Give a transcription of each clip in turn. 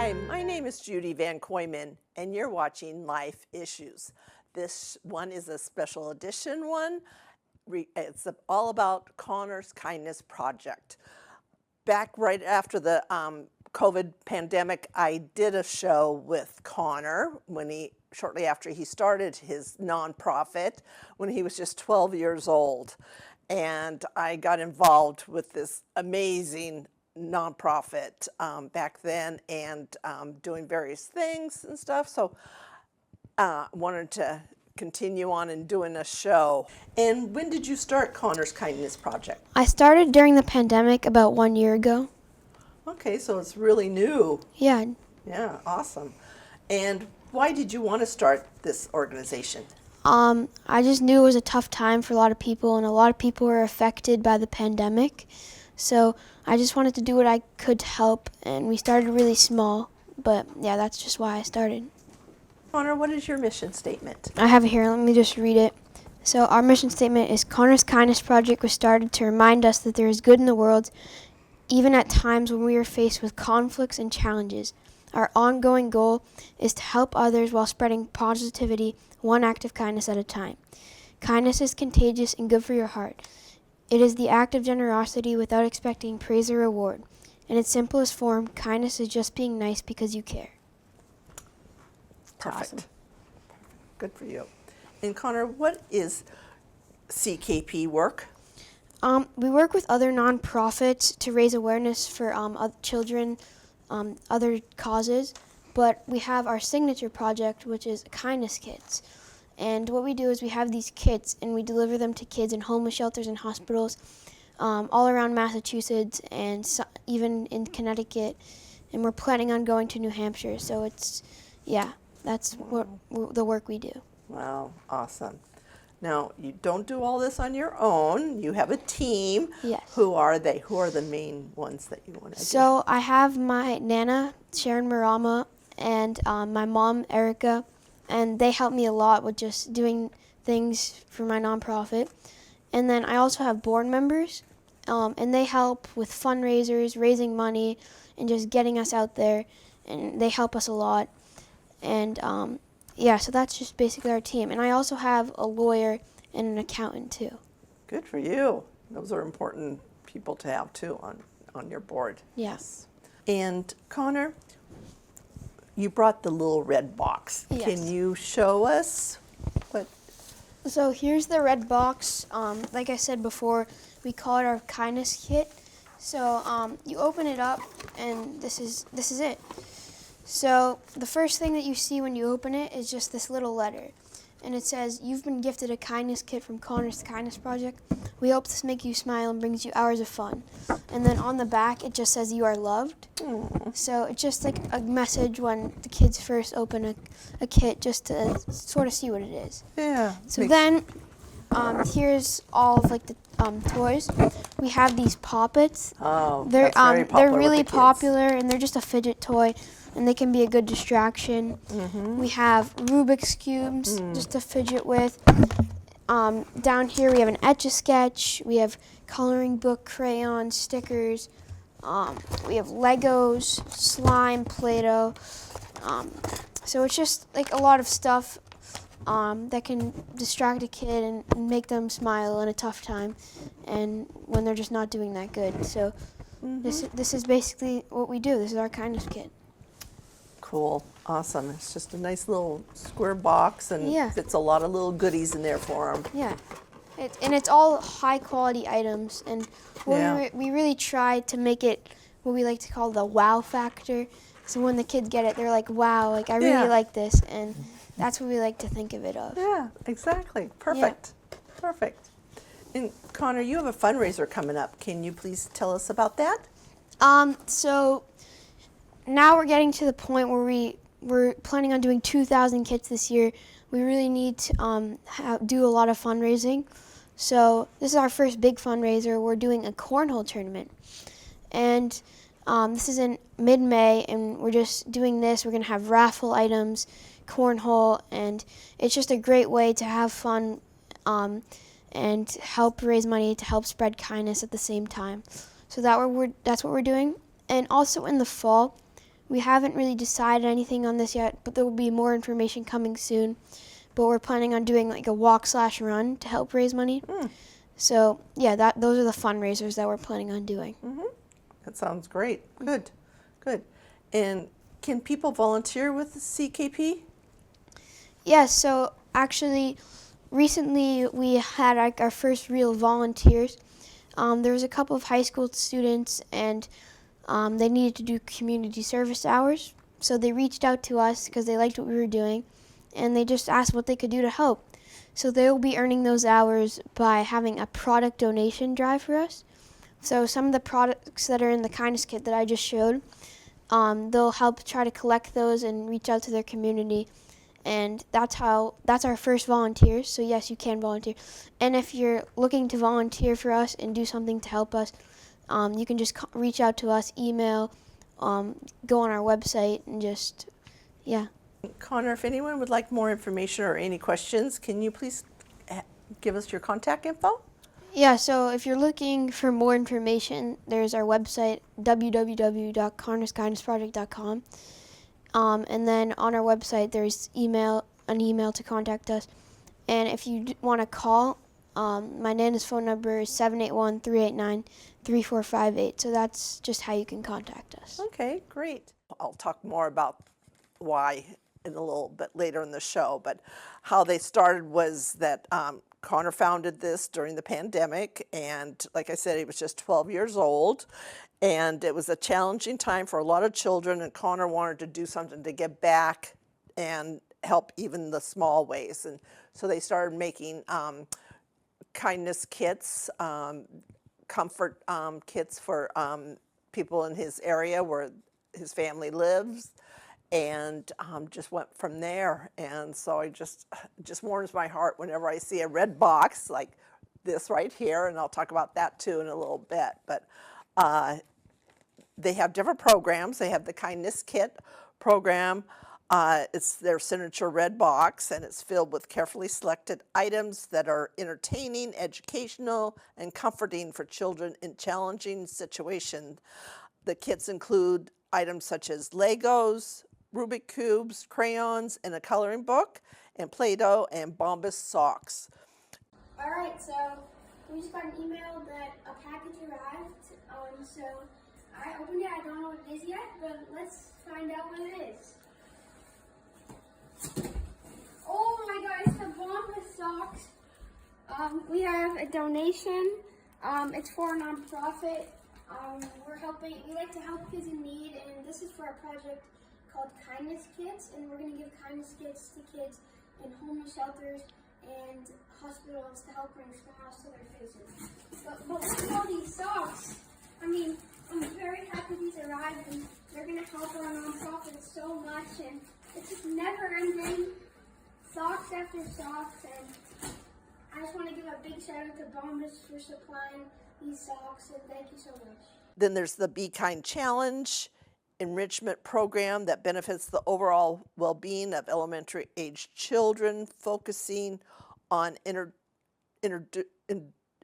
Hi, my name is Judie VanKooiman, and you're watching Life Issues. This one is a special edition one. It's all about Connor's Kindness Project. Back right after the COVID pandemic, I did a show with Connor shortly after he started his nonprofit when he was just 12 years old. And I got involved with this amazing nonprofit back then and doing various things and stuff. So wanted to continue on and doing a show. And when did you start Connor's Kindness Project? I started during the pandemic about 1 year ago. Okay, so it's really new. Yeah. Yeah, awesome. And why did you want to start this organization? I just knew it was a tough time for a lot of people, and a lot of people were affected by the pandemic. So I just wanted to do what I could to help, and we started really small. But yeah, that's just why I started. Connor, what is your mission statement? I have it here. Let me just read it. So our mission statement is Connor's Kindness Project was started to remind us that there is good in the world, even at times when we are faced with conflicts and challenges. Our ongoing goal is to help others while spreading positivity, one act of kindness at a time. Kindness is contagious and good for your heart. It is the act of generosity without expecting praise or reward. In its simplest form, kindness is just being nice because you care. Perfect. Awesome. Good for you. And Connor, what is CKP work? We work with other nonprofits to raise awareness for children, other causes, but we have our signature project, which is kindness kits. And what we do is we have these kits and we deliver them to kids in homeless shelters and hospitals all around Massachusetts and even in Connecticut. And we're planning on going to New Hampshire. So that's what the work we do. Wow, awesome. Now, you don't do all this on your own. You have a team. Yes. Who are they? Who are the main ones that you want to do? So I have my Nana, Sharon Marama, and my mom, Erica, and they help me a lot with just doing things for my nonprofit. And then I also have board members, and they help with fundraisers, raising money, and just getting us out there, and they help us a lot. And so that's just basically our team. And I also have a lawyer and an accountant too. Good for you. Those are important people to have too on your board. Yes. And Connor, you brought the little red box. Yes. Can you show us what? So here's the red box. Like I said before, we call it our kindness kit. So you open it up, and this is it. So the first thing that you see when you open it is just this little letter. And it says, "You've been gifted a kindness kit from Connor's Kindness Project. We hope this makes you smile and brings you hours of fun." And then on the back, it just says, "You are loved." Aww. So it's just like a message when the kids first open a kit, just to sort of see what it is. Yeah. So then here's all of like the toys. We have these poppets. Oh, They're that's very popular they're really with the kids. popular, and they're just a fidget toy, and they can be a good distraction. Mm-hmm. We have Rubik's cubes just to fidget with. Down here we have an Etch-a-Sketch. We have coloring book, crayons, stickers. We have Legos, slime, Play-Doh. So it's just like a lot of stuff that can distract a kid and make them smile in a tough time, and when they're just not doing that good. So this is basically what we do. This is our kindness kit. Cool. Awesome. It's just a nice little square box and Yeah. fits a lot of little goodies in there for them. Yeah. It's all high quality items, and we really try to make it what we like to call the wow factor. So when the kids get it, they're like, "Wow, like I really like this," and that's what we like to think of it of. Yeah, exactly. Perfect. Perfect. And Connor, you have a fundraiser coming up. Can you please tell us about that? So now we're getting to the point where we're planning on doing 2,000 kits this year. We really need to do a lot of fundraising. So this is our first big fundraiser. We're doing a cornhole tournament. And this is in mid-May, and we're just doing this. We're going to have raffle items, cornhole, and it's just a great way to have fun and help raise money to help spread kindness at the same time. So that's what we're doing. And also in the fall, We haven't really decided anything on this yet, but there will be more information coming soon. But we're planning on doing like a walk/run to help raise money. So yeah, those are the fundraisers that we're planning on doing. That sounds great. Good, good. And can people volunteer with the CKP? Yes, so actually recently we had like our first real volunteers. There was a couple of high school students and they needed to do community service hours. So they reached out to us because they liked what we were doing and they just asked what they could do to help. So they will be earning those hours by having a product donation drive for us. So some of the products that are in the kindness kit that I just showed, they'll help try to collect those and reach out to their community. And that's our first volunteers. So yes, you can volunteer. And if you're looking to volunteer for us and do something to help us, you can just reach out to us, email, go on our website, and just, yeah. Connor, if anyone would like more information or any questions, can you please give us your contact info? Yeah, so if you're looking for more information, there's our website, www.connorskindnessproject.com. And then on our website, there's an email to contact us. And if you want to call, my Nana's phone number is 781-389-3458. So that's just how you can contact us. Okay, great. I'll talk more about why in a little bit later in the show, but how they started was that Connor founded this during the pandemic, and like I said, he was just 12 years old, and it was a challenging time for a lot of children, and Connor wanted to do something to give back and help even the small ways. And so they started making kindness kits, comfort kits for people in his area where his family lives, and just went from there. And so it just warms my heart whenever I see a red box like this right here, and I'll talk about that too in a little bit. But they have different programs. They have the Kindness Kit program. It's their signature red box, and it's filled with carefully selected items that are entertaining, educational, and comforting for children in challenging situations. The kits include items such as Legos, Rubik cubes, crayons, and a coloring book, and Play-Doh and Bombas socks. All right, so we just got an email that a package arrived. So I opened it. I don't know what it is yet, but let's find out what it is. Oh my God, it's the Bombas socks. We have a donation. It's for a nonprofit. We like to help kids in need, and this is for a project called Kindness Kits, and we're going to give kindness kits to kids in homeless shelters and hospitals to help bring smiles to their faces. But look at all these socks. I mean, I'm very happy these arrived, and they're going to help our nonprofit so much, and it's just never ending, socks after socks, and I just want to give a big shout out to Bombas for supplying these socks, and thank you so much. Then there's the Be Kind Challenge enrichment program that benefits the overall well-being of elementary age children, focusing on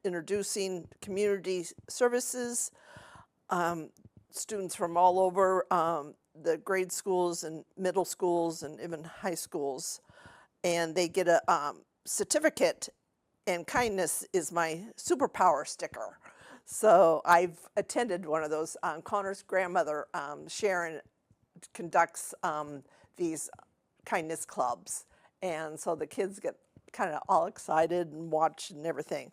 introducing community services, students from all over the grade schools and middle schools and even high schools, and they get a certificate, and kindness is my superpower sticker. So I've attended one of those. Connor's grandmother, Sharon, conducts these kindness clubs. And so the kids get kind of all excited and watch and everything.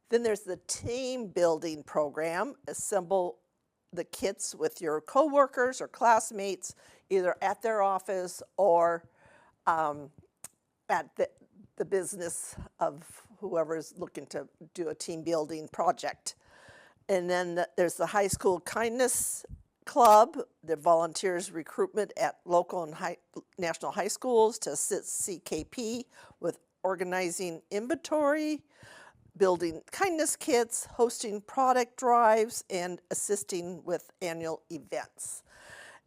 Then there's the team building program. Assemble the kits with your coworkers or classmates, either at their office or at the business of whoever's looking to do a team building project. And then there's the High School Kindness Club, the volunteers recruitment at local and national high schools to assist CKP with organizing inventory, building kindness kits, hosting product drives, and assisting with annual events.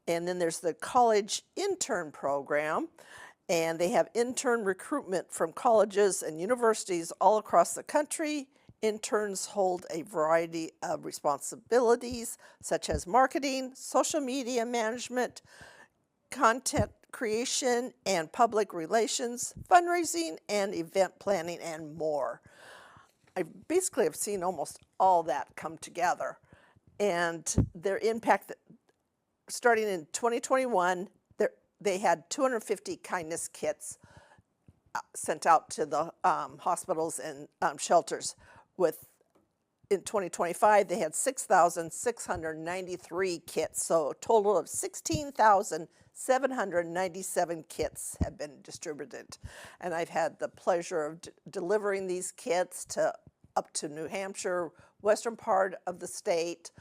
And then there's the College Intern Program, and they have intern recruitment from colleges and universities all across the country. Interns hold a variety of responsibilities such as marketing, social media management, content creation and public relations, fundraising and event planning, and more. I basically have seen almost all that come together. And their impact, starting in 2021, they had 250 kindness kits sent out to the hospitals and shelters. In 2025, they had 6,693 kits, so a total of 16,797 kits have been distributed. And I've had the pleasure of delivering these kits up to New Hampshire, western part of the state,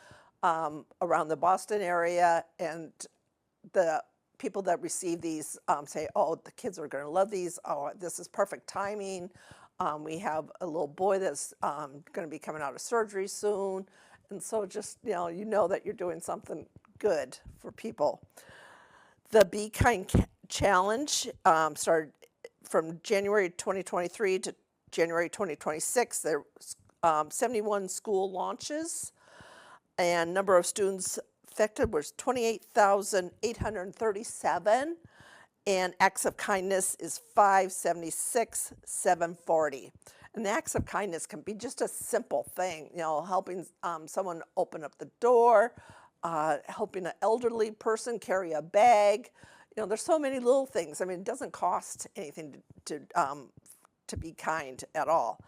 around the Boston area, and the people that receive these say, oh, the kids are going to love these. Oh, this is perfect timing. We have a little boy that's going to be coming out of surgery soon. And so just, you know that you're doing something good for people. The Be Kind Challenge started from January 2023 to January 2026. There were 71 school launches, and number of students affected was 28,837. And acts of kindness is 576,740. And the acts of kindness can be just a simple thing, helping someone open up the door, helping an elderly person carry a bag. There's so many little things. I mean, it doesn't cost anything to be kind at all.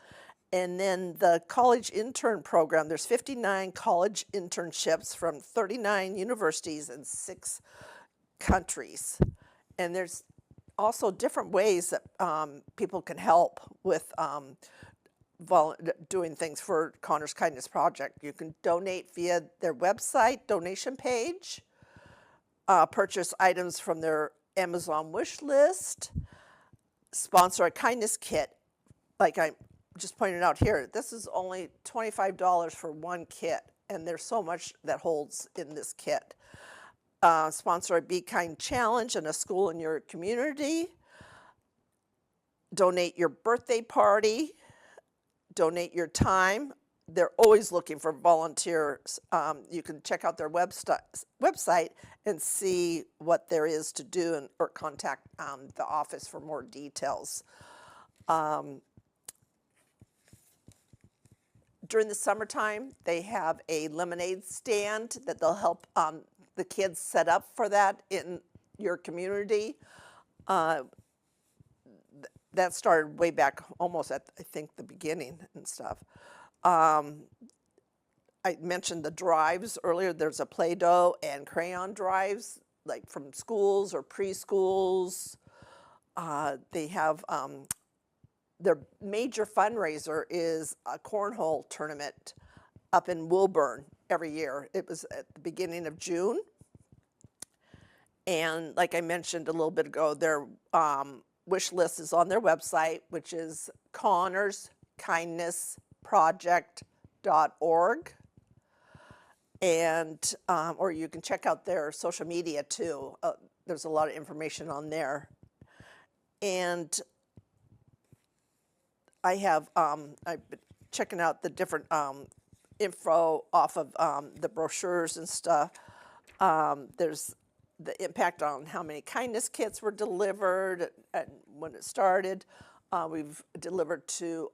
And then the college intern program, there's 59 college internships from 39 universities in 6 countries. And there's also different ways that people can help with doing things for Connor's Kindness Project. You can donate via their website donation page, purchase items from their Amazon wish list, sponsor a kindness kit. Like I just pointed out here, this is only $25 for one kit, and there's so much that holds in this kit. Sponsor a Be Kind Challenge in a school in your community. Donate your birthday party. Donate your time. They're always looking for volunteers. You can check out their website and see what there is to do, or contact the office for more details. During the summertime, they have a lemonade stand that they'll help the kids set up for that in your community. That started way back, almost at, I think, the beginning and stuff. I mentioned the drives earlier. There's a Play-Doh and crayon drives, like from schools or preschools. They have, their major fundraiser is a cornhole tournament up in Woburn every year. It was at the beginning of June. And like I mentioned a little bit ago, their wish list is on their website, which is connorskindnessproject.org. And, or you can check out their social media too. There's a lot of information on there. And I've been checking out the different info off of the brochures and stuff. There's the impact on how many kindness kits were delivered and when it started. We've delivered to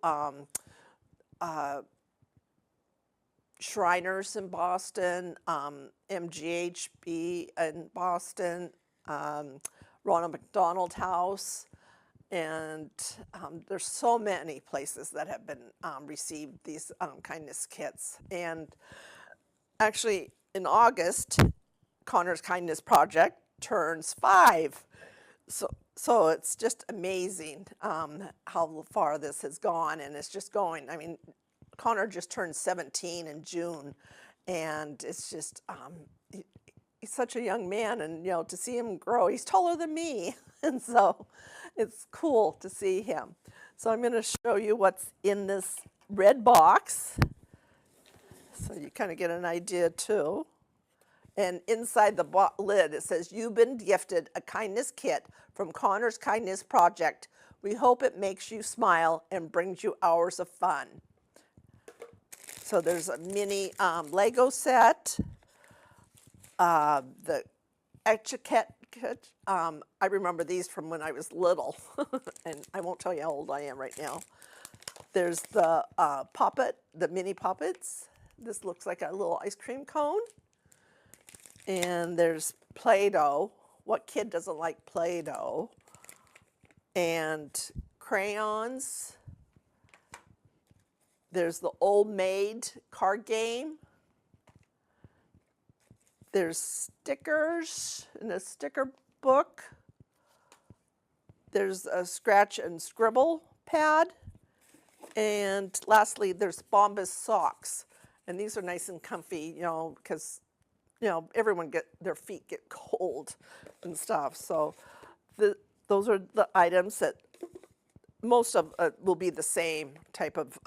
Shriners in Boston, MGHB in Boston, Ronald McDonald House, and there's so many places that have been received these kindness kits. And actually in August, Connor's Kindness Project turns 5. So it's just amazing how far this has gone, and it's just going. I mean, Connor just turned 17 in June, and it's just, he's such a young man, and to see him grow, he's taller than me, and so it's cool to see him. So I'm going to show you what's in this red box, so you kind of get an idea too. And inside the lid, it says, "You've been gifted a kindness kit from Connor's Kindness Project. We hope it makes you smile and brings you hours of fun." So there's a mini Lego set, the Etch-a-Kit kit. I remember these from when I was little, and I won't tell you how old I am right now. There's the puppet, the mini puppets. This looks like a little ice cream cone. And there's Play-Doh. What kid doesn't like Play-Doh? And crayons. There's the Old Maid card game. There's stickers in a sticker book. There's a scratch and scribble pad. And lastly, there's Bombas socks. And these are nice and comfy, you know, because, you know, their feet get cold and stuff. So those are the items that most of will be the same type of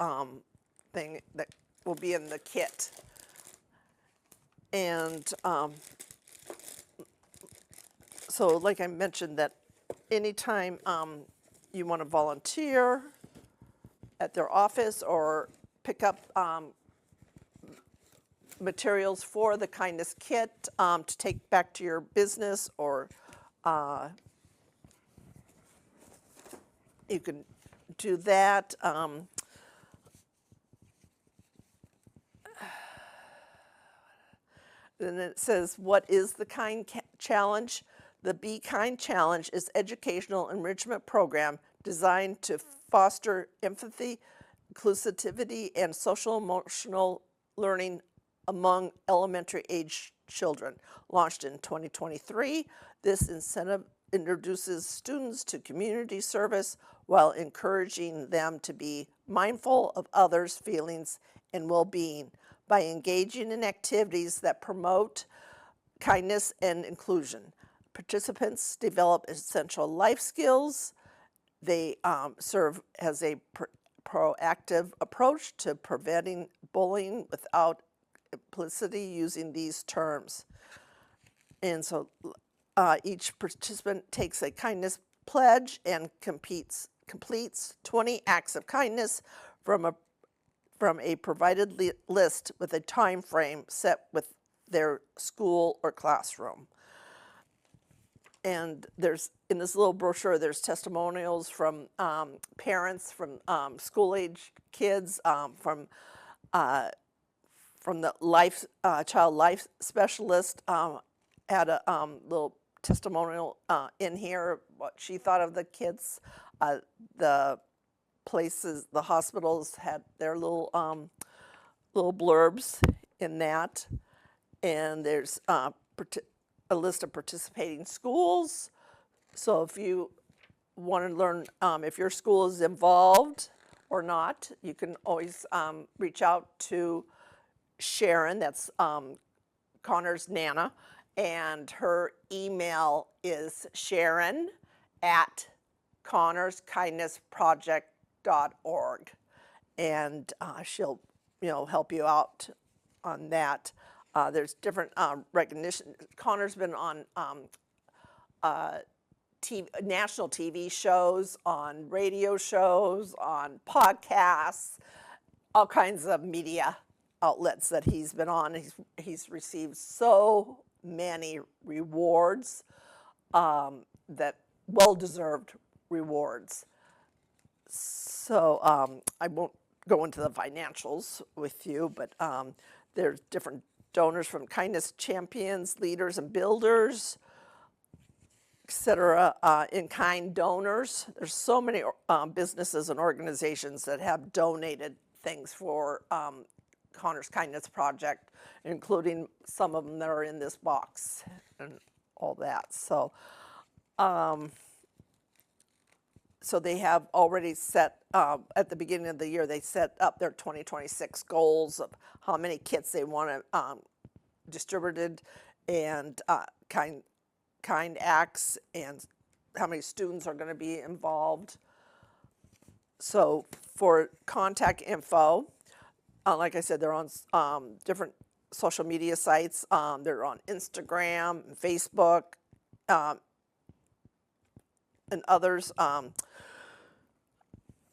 thing that will be in the kit. And so like I mentioned, that anytime you want to volunteer at their office or pick up materials for the kindness kit to take back to your business, or you can do that. Then it says, what is the Kind Challenge? The Be Kind Challenge is educational enrichment program designed to foster empathy, inclusivity, and social emotional learning among elementary age children. Launched in 2023, this incentive introduces students to community service while encouraging them to be mindful of others' feelings and well-being by engaging in activities that promote kindness and inclusion. Participants develop essential life skills. They serve as a proactive approach to preventing bullying without implicitly using these terms. And so each participant takes a kindness pledge and completes 20 acts of kindness from a provided list with a time frame set with their school or classroom. And there's, in this little brochure, there's testimonials from parents, from school-age kids, from the child life specialist. Had a little testimonial in here, what she thought of the kids. The places, the hospitals had their little blurbs in that. And there's a list of participating schools. So if you want to learn if your school is involved or not, you can always reach out to Sharon, that's Connor's Nana, and her email is sharon@connorskindnessproject.org, and she'll help you out on that. There's different recognition. Connor's been on national TV shows, on radio shows, on podcasts, all kinds of media outlets that he's been on. He's received so many rewards, that well-deserved rewards. So I won't go into the financials with you, but there's different donors from Kindness Champions, Leaders and Builders, etc. In-kind donors. There's so many businesses and organizations that have donated things for Connor's Kindness Project, including some of them that are in this box and all that. So, so they have already set, at the beginning of the year, they set up their 2026 goals of how many kits they want to distributed, and kind acts, and how many students are going to be involved. So for contact info, like I said, they're on different social media sites. They're on Instagram, Facebook, and others.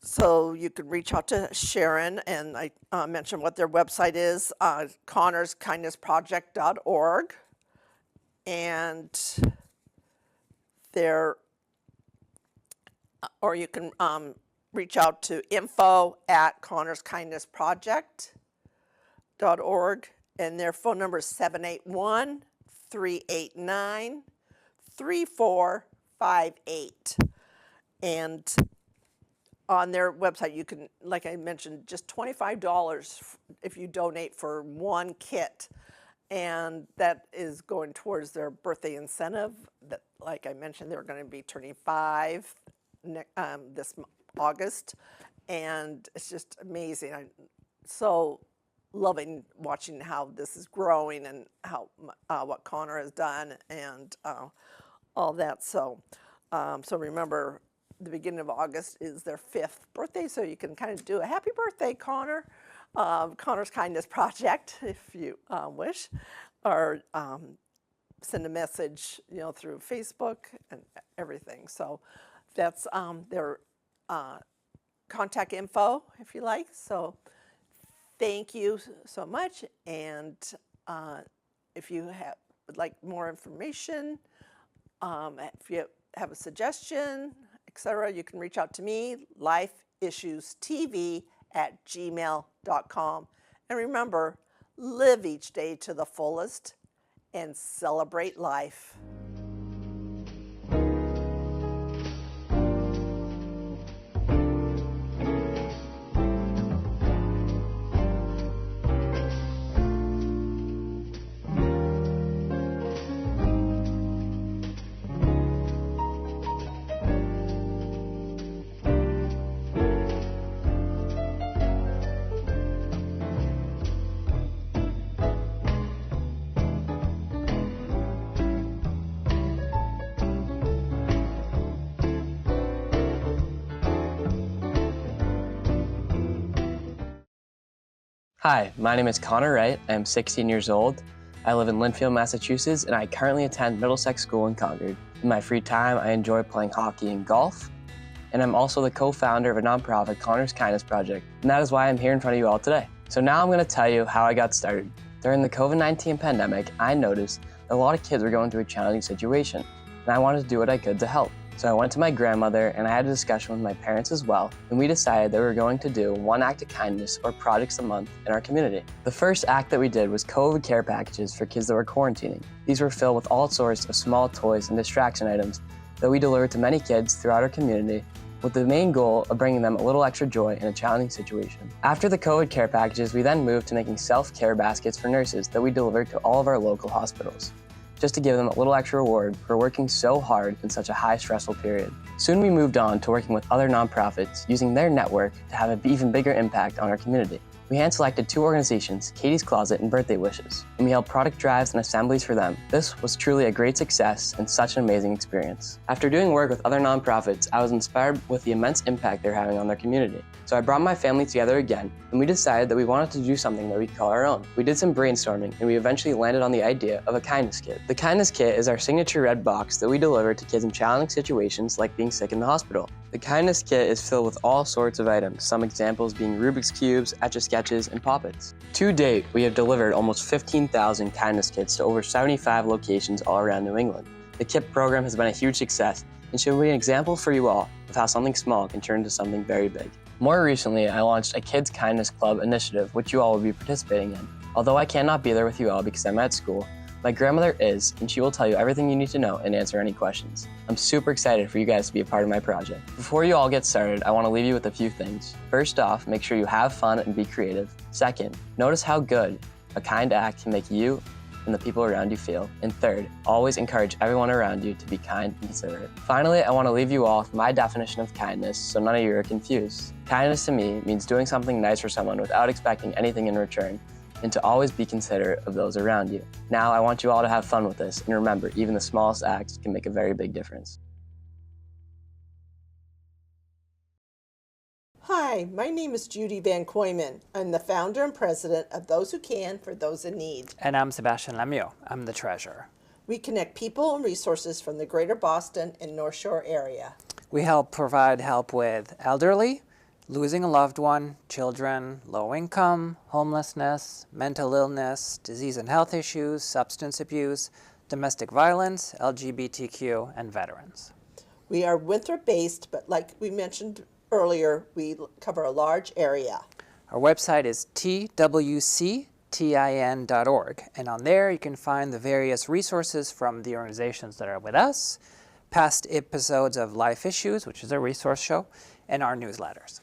So you can reach out to Sharon, and I mentioned what their website is, connorskindnessproject.org. And There, or you can reach out to info@connorskindnessproject.org, and their phone number is 781-389-3458. And on their website, you can, like I mentioned, just $25 if you donate for one kit. And that is going towards their birthday incentive. That, like I mentioned, they're going to be turning 5 this August. And it's just amazing. I'm so loving watching how this is growing and how what Connor has done and all that. So remember, the beginning of August is their 5th birthday, so you can kind of do a happy birthday, Connor. Connor's Kindness Project, if you wish, or send a message, through Facebook and everything. So that's their contact info, if you like. So thank you so much. And if you would like more information, if you have a suggestion, etc., you can reach out to me, lifeissuestv@gmail.com. And remember, live each day to the fullest and celebrate life. Hi, my name is Connor Wright. I am 16 years old. I live in Lynnfield, Massachusetts, and I currently attend Middlesex School in Concord. In my free time, I enjoy playing hockey and golf, and I'm also the co-founder of a nonprofit, Connor's Kindness Project, and that is why I'm here in front of you all today. So now I'm going to tell you how I got started. During the COVID-19 pandemic, I noticed that a lot of kids were going through a challenging situation, and I wanted to do what I could to help. So I went to my grandmother and I had a discussion with my parents as well, and we decided that we were going to do one act of kindness or projects a month in our community. The first act that we did was COVID care packages for kids that were quarantining. These were filled with all sorts of small toys and distraction items that we delivered to many kids throughout our community, with the main goal of bringing them a little extra joy in a challenging situation. After the COVID care packages, we then moved to making self-care baskets for nurses that we delivered to all of our local hospitals, just to give them a little extra reward for working so hard in such a high stressful period. Soon we moved on to working with other nonprofits, using their network to have an even bigger impact on our community. We hand-selected 2 organizations, Katie's Closet and Birthday Wishes, and we held product drives and assemblies for them. This was truly a great success and such an amazing experience. After doing work with other nonprofits, I was inspired with the immense impact they're having on their community. So I brought my family together again, and we decided that we wanted to do something that we call our own. We did some brainstorming, and we eventually landed on the idea of a kindness kit. The kindness kit is our signature red box that we deliver to kids in challenging situations like being sick in the hospital. The kindness kit is filled with all sorts of items, some examples being Rubik's Cubes, Etch-a-Sketches, and Poppets. To date, we have delivered almost 15,000 kindness kits to over 75 locations all around New England. The kit program has been a huge success and should be an example for you all of how something small can turn into something very big. More recently, I launched a Kids Kindness Club initiative, which you all will be participating in. Although I cannot be there with you all because I'm at school, my grandmother is, and she will tell you everything you need to know and answer any questions. I'm super excited for you guys to be a part of my project. Before you all get started, I want to leave you with a few things. First off, make sure you have fun and be creative. Second, notice how good a kind act can make you and the people around you feel. And third, always encourage everyone around you to be kind and considerate. Finally, I want to leave you all with my definition of kindness so none of you are confused. Kindness to me means doing something nice for someone without expecting anything in return, and to always be considerate of those around you. Now, I want you all to have fun with this, and remember, even the smallest acts can make a very big difference. Hi, my name is Judie VanKooiman. I'm the founder and president of Those Who Can for Those in Need. And I'm Sebastian Lemieux. I'm the treasurer. We connect people and resources from the greater Boston and North Shore area. We provide help with elderly, losing a loved one, children, low income, homelessness, mental illness, disease and health issues, substance abuse, domestic violence, LGBTQ, and veterans. We are Winthrop-based, but like we mentioned earlier, we cover a large area. Our website is twctin.org, and on there you can find the various resources from the organizations that are with us, past episodes of Life Issues, which is a resource show, and our newsletters.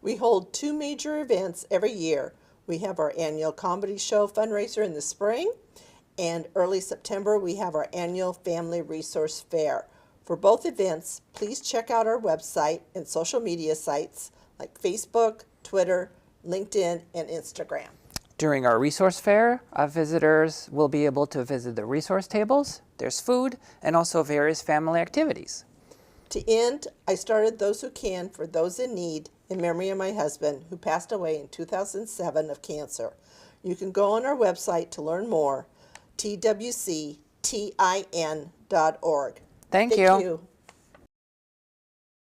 We hold 2 major events every year. We have our annual comedy show fundraiser in the spring, and early September we have our annual Family Resource Fair. For both events, please check out our website and social media sites like Facebook, Twitter, LinkedIn, and Instagram. During our resource fair, our visitors will be able to visit the resource tables, there's food, and also various family activities. To end, I started Those Who Can for Those in Need in memory of my husband, who passed away in 2007 of cancer. You can go on our website to learn more, twctin.org. Thank you. Thank you.